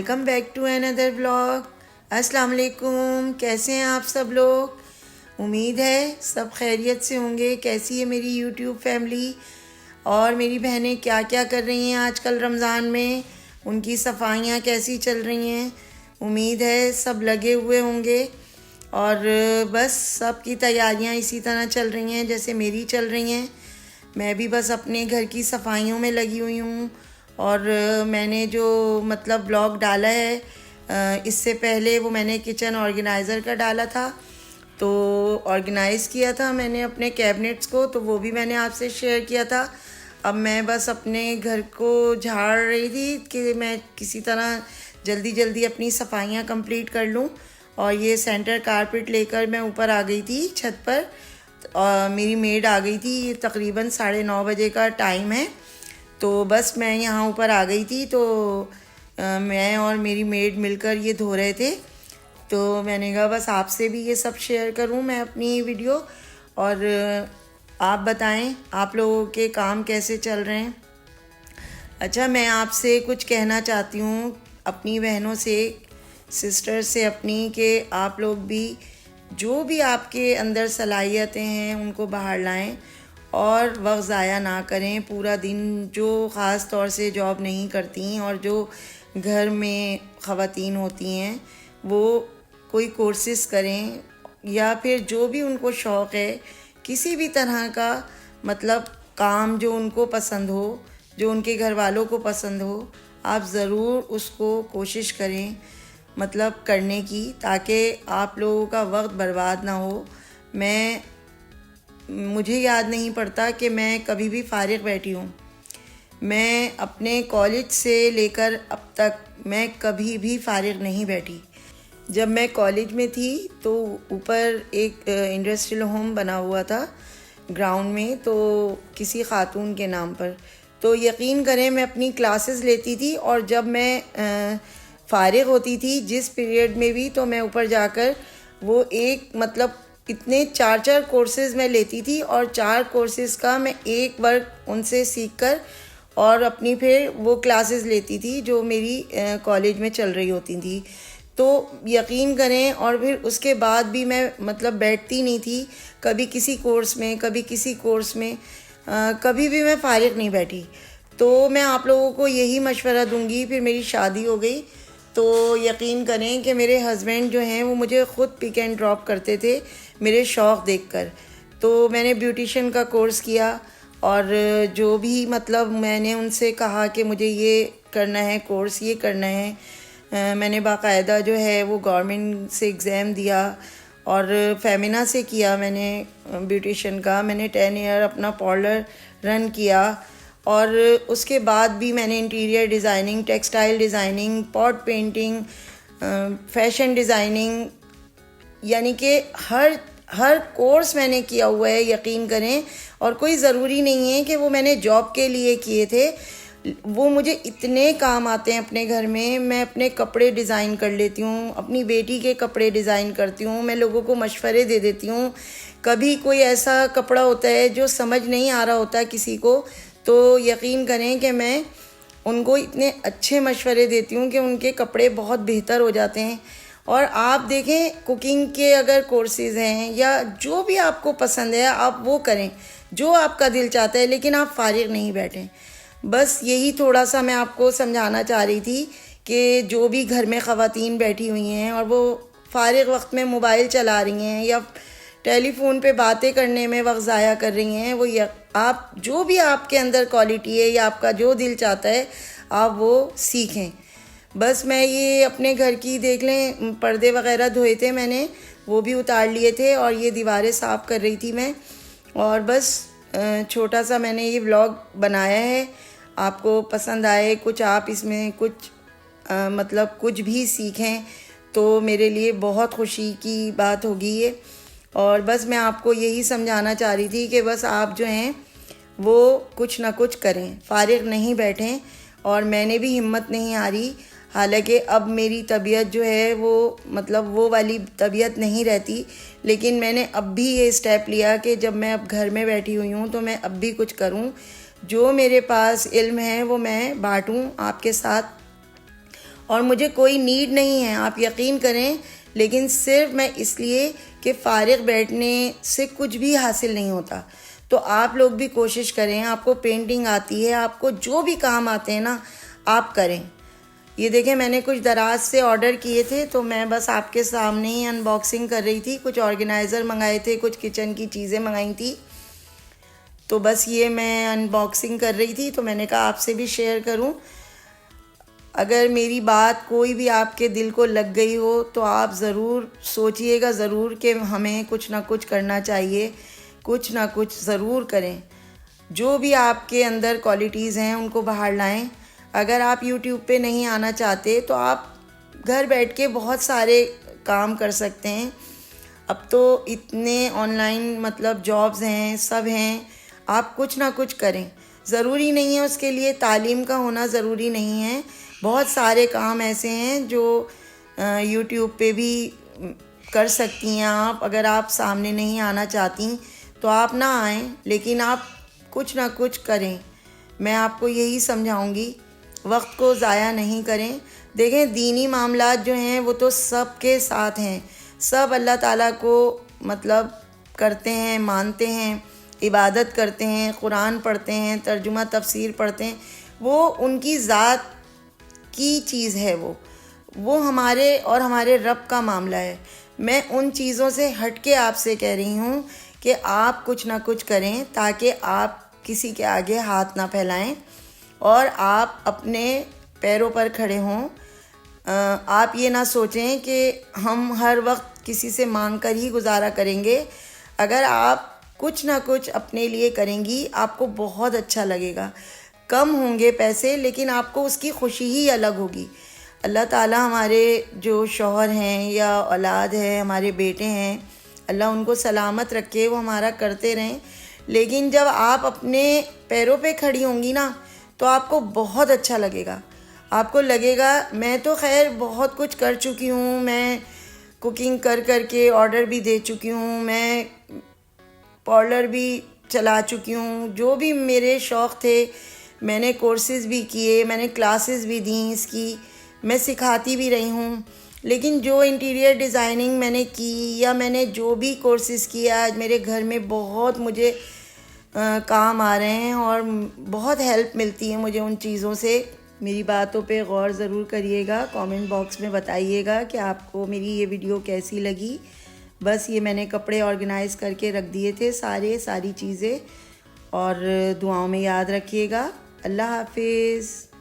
Welcome back to another vlog. अस्सलाम वालेकुम, कैसे हैं आप सब लोग? उम्मीद है सब खैरियत से होंगे। कैसी है मेरी यूट्यूब फैमिली और मेरी बहनें क्या क्या कर रही हैं आजकल रमज़ान में? उनकी सफाइयाँ कैसी चल रही हैं? उम्मीद है सब लगे हुए होंगे और बस सब की तैयारियाँ इसी तरह चल रही हैं जैसे मेरी चल रही हैं। मैं भी बस अपने घर की सफाइयों में लगी हुई हूँ। और मैंने जो मतलब ब्लॉग डाला है इससे पहले वो मैंने किचन ऑर्गेनाइज़र का डाला था, तो ऑर्गेनाइज़ किया था मैंने अपने कैबिनेट्स को, तो वो भी मैंने आपसे शेयर किया था। अब मैं बस अपने घर को झाड़ रही थी कि मैं किसी तरह जल्दी जल्दी अपनी सफाइयाँ कंप्लीट कर लूँ। और ये सेंटर कारपेट लेकर मैं ऊपर आ गई थी छत पर और मेरी मेड आ गई थी। ये तकरीबन 9:30 बजे का टाइम है, तो बस मैं यहाँ ऊपर आ गई थी। तो मैं और मेरी मेड मिलकर ये धो रहे थे, तो मैंने कहा बस आपसे भी ये सब शेयर करूँ मैं अपनी वीडियो। और आप बताएं आप लोगों के काम कैसे चल रहे हैं? अच्छा, मैं आपसे कुछ कहना चाहती हूँ अपनी बहनों से, सिस्टर से अपनी, कि आप लोग भी जो भी आपके अंदर सलाहियतें हैं उनको बाहर लाएं और वक्त ज़ाया ना करें पूरा दिन। जो ख़ास तौर से जॉब नहीं करती और जो घर में ख़वातीन होती हैं वो कोई कोर्सेज़ करें, या फिर जो भी उनको शौक़ है किसी भी तरह का, मतलब काम जो उनको पसंद हो, जो उनके घर वालों को पसंद हो, आप ज़रूर उसको कोशिश करें मतलब करने की, ताकि आप लोगों का वक्त बर्बाद ना हो। मुझे याद नहीं पड़ता कि मैं कभी भी फ़ारिग बैठी हूँ। मैं अपने कॉलेज से लेकर अब तक मैं कभी भी फ़ारिग नहीं बैठी। जब मैं कॉलेज में थी तो ऊपर एक इंडस्ट्रियल होम बना हुआ था ग्राउंड में, तो किसी ख़ातून के नाम पर। तो यकीन करें मैं अपनी क्लासेस लेती थी और जब मैं फ़ारिग होती थी जिस पीरियड में भी, तो मैं ऊपर जाकर वो एक मतलब इतने 4 कोर्सेज़ मैं लेती थी और 4 कोर्सेज़ का मैं एक वर्क उनसे सीखकर और अपनी फिर वो क्लासेस लेती थी जो मेरी कॉलेज में चल रही होती थी। तो यकीन करें, और फिर उसके बाद भी मैं मतलब बैठती नहीं थी, कभी किसी कोर्स में कभी किसी कोर्स में, कभी भी मैं फ़ारिग नहीं बैठी। तो मैं आप लोगों को यही मशवरा दूंगी। फिर मेरी शादी हो गई तो यकीन करें कि मेरे हस्बैंड जो हैं वो मुझे ख़ुद पिक एंड ड्रॉप करते थे मेरे शौक़ देखकर। तो मैंने ब्यूटिशियन का कोर्स किया और जो भी मतलब मैंने उनसे कहा कि मुझे ये करना है कोर्स, ये करना है, मैंने बाकायदा जो है वो गवर्नमेंट से एग्ज़ाम दिया और फेमिना से किया मैंने ब्यूटिशियन का। मैंने 10 ईयर अपना पार्लर रन किया और उसके बाद भी मैंने interior designing, textile designing, pot painting, fashion designing, यानी कि हर कोर्स मैंने किया हुआ है, यकीन करें। और कोई ज़रूरी नहीं है कि वो मैंने जॉब के लिए किए थे, वो मुझे इतने काम आते हैं अपने घर में। मैं अपने कपड़े डिज़ाइन कर लेती हूँ, अपनी बेटी के कपड़े डिज़ाइन करती हूँ, मैं लोगों को मशवरे दे देती हूँ। कभी कोई ऐसा कपड़ा होता है जो समझ नहीं आ रहा होता किसी को, तो यकीन करें कि मैं उनको इतने अच्छे मशवरे देती हूँ कि उनके कपड़े बहुत बेहतर हो जाते हैं। और आप देखें, कुकिंग के अगर कोर्सेज़ हैं या जो भी आपको पसंद है आप वो करें जो आपका दिल चाहता है, लेकिन आप फ़ारिग नहीं बैठें। बस यही थोड़ा सा मैं आपको समझाना चाह रही थी कि जो भी घर में ख़वातीन बैठी हुई हैं और वो फ़ारिग वक्त में मोबाइल चला रही हैं या टेलीफोन पे बातें करने में वक्त ज़ाया कर रही हैं, वो आप जो भी आपके अंदर क्वालिटी है या आपका जो दिल चाहता है आप वो सीखें। बस मैं ये अपने घर की देख लें, पर्दे वगैरह धोए थे मैंने, वो भी उतार लिए थे और ये दीवारें साफ़ कर रही थी मैं। और बस छोटा सा मैंने ये व्लॉग बनाया है, आपको पसंद आए, कुछ आप इसमें कुछ मतलब कुछ भी सीखें तो मेरे लिए बहुत खुशी की बात होगी ये। और बस मैं आपको यही समझाना चाह रही थी कि बस आप जो हैं वो कुछ ना कुछ करें, फ़ारिग नहीं बैठें। और मैंने भी हिम्मत नहीं हारी, हालांकि अब मेरी तबीयत जो है वो मतलब वो वाली तबीयत नहीं रहती, लेकिन मैंने अब भी ये स्टेप लिया कि जब मैं अब घर में बैठी हुई हूँ तो मैं अब भी कुछ करूँ, जो मेरे पास इल्म है वो मैं बांटूँ आपके साथ। और मुझे कोई नीड नहीं है, आप यकीन करें, लेकिन सिर्फ मैं इसलिए कि फ़ारिग बैठने से कुछ भी हासिल नहीं होता। तो आप लोग भी कोशिश करें, आपको पेंटिंग आती है, आपको जो भी काम आते हैं ना, आप करें। ये देखें, मैंने कुछ दराज से ऑर्डर किए थे, तो मैं बस आपके सामने ही अनबॉक्सिंग कर रही थी। कुछ ऑर्गेनाइज़र मंगाए थे, कुछ किचन की चीज़ें मंगाई थी, तो बस ये मैं अनबॉक्सिंग कर रही थी, तो मैंने कहा आपसे भी शेयर करूं। अगर मेरी बात कोई भी आपके दिल को लग गई हो तो आप ज़रूर सोचिएगा ज़रूर कि हमें कुछ ना कुछ करना चाहिए, कुछ ना कुछ ज़रूर करें। जो भी आपके अंदर क्वालिटीज़ हैं उनको बाहर लाएं। अगर आप YouTube पे नहीं आना चाहते तो आप घर बैठ के बहुत सारे काम कर सकते हैं। अब तो इतने ऑनलाइन मतलब जॉब्स हैं, सब हैं, आप कुछ ना कुछ करें। ज़रूरी नहीं है उसके लिए तालीम का होना ज़रूरी नहीं है। बहुत सारे काम ऐसे हैं जो YouTube पे भी कर सकती हैं आप। अगर आप सामने नहीं आना चाहती तो आप ना आएँ, लेकिन आप कुछ ना कुछ करें। मैं आपको यही समझाऊंगी, वक्त को ज़ाया नहीं करें। देखें, दीनी मामलात जो हैं वो तो सबके साथ हैं, सब अल्लाह ताला को मतलब करते हैं, मानते हैं, इबादत करते हैं, कुरान पढ़ते हैं, तर्जुमा तफसीर पढ़ते हैं। वो उनकी ज़ात की चीज़ है, वो हमारे और हमारे रब का मामला है। मैं उन चीज़ों से हट के आपसे कह रही हूँ कि आप कुछ ना कुछ करें ताकि आप किसी के आगे हाथ ना फैलाएं और आप अपने पैरों पर खड़े हों। आप ये ना सोचें कि हम हर वक्त किसी से मांग कर ही गुजारा करेंगे। अगर आप कुछ ना कुछ अपने लिए करेंगी, आपको बहुत अच्छा लगेगा। कम होंगे पैसे, लेकिन आपको उसकी खुशी ही अलग होगी। अल्लाह ताला हमारे जो शौहर हैं या औलाद है, हमारे बेटे हैं, अल्लाह उनको सलामत रखे, वो हमारा करते रहें। लेकिन जब आप अपने पैरों पे खड़ी होंगी ना, तो आपको बहुत अच्छा लगेगा। आपको लगेगा, मैं तो खैर बहुत कुछ कर चुकी हूँ, मैं कुकिंग कर कर के ऑर्डर भी दे चुकी हूँ, मैं पार्लर भी चला चुकी हूँ, जो भी मेरे शौक़ थे मैंने कोर्सेज़ भी किए, मैंने क्लासेस भी दी इसकी, मैं सिखाती भी रही हूँ। लेकिन जो इंटीरियर डिज़ाइनिंग मैंने की या मैंने जो भी कोर्सेज़ किया, आज मेरे घर में बहुत मुझे काम आ रहे हैं और बहुत हेल्प मिलती है मुझे उन चीज़ों से। मेरी बातों पे गौर ज़रूर करिएगा, कमेंट बॉक्स में बताइएगा कि आपको मेरी ये वीडियो कैसी लगी। बस ये मैंने कपड़े ऑर्गेनाइज़ करके रख दिए थे सारी चीज़ें, और दुआओं में याद रखिएगा। अल्लाह हाफिज़।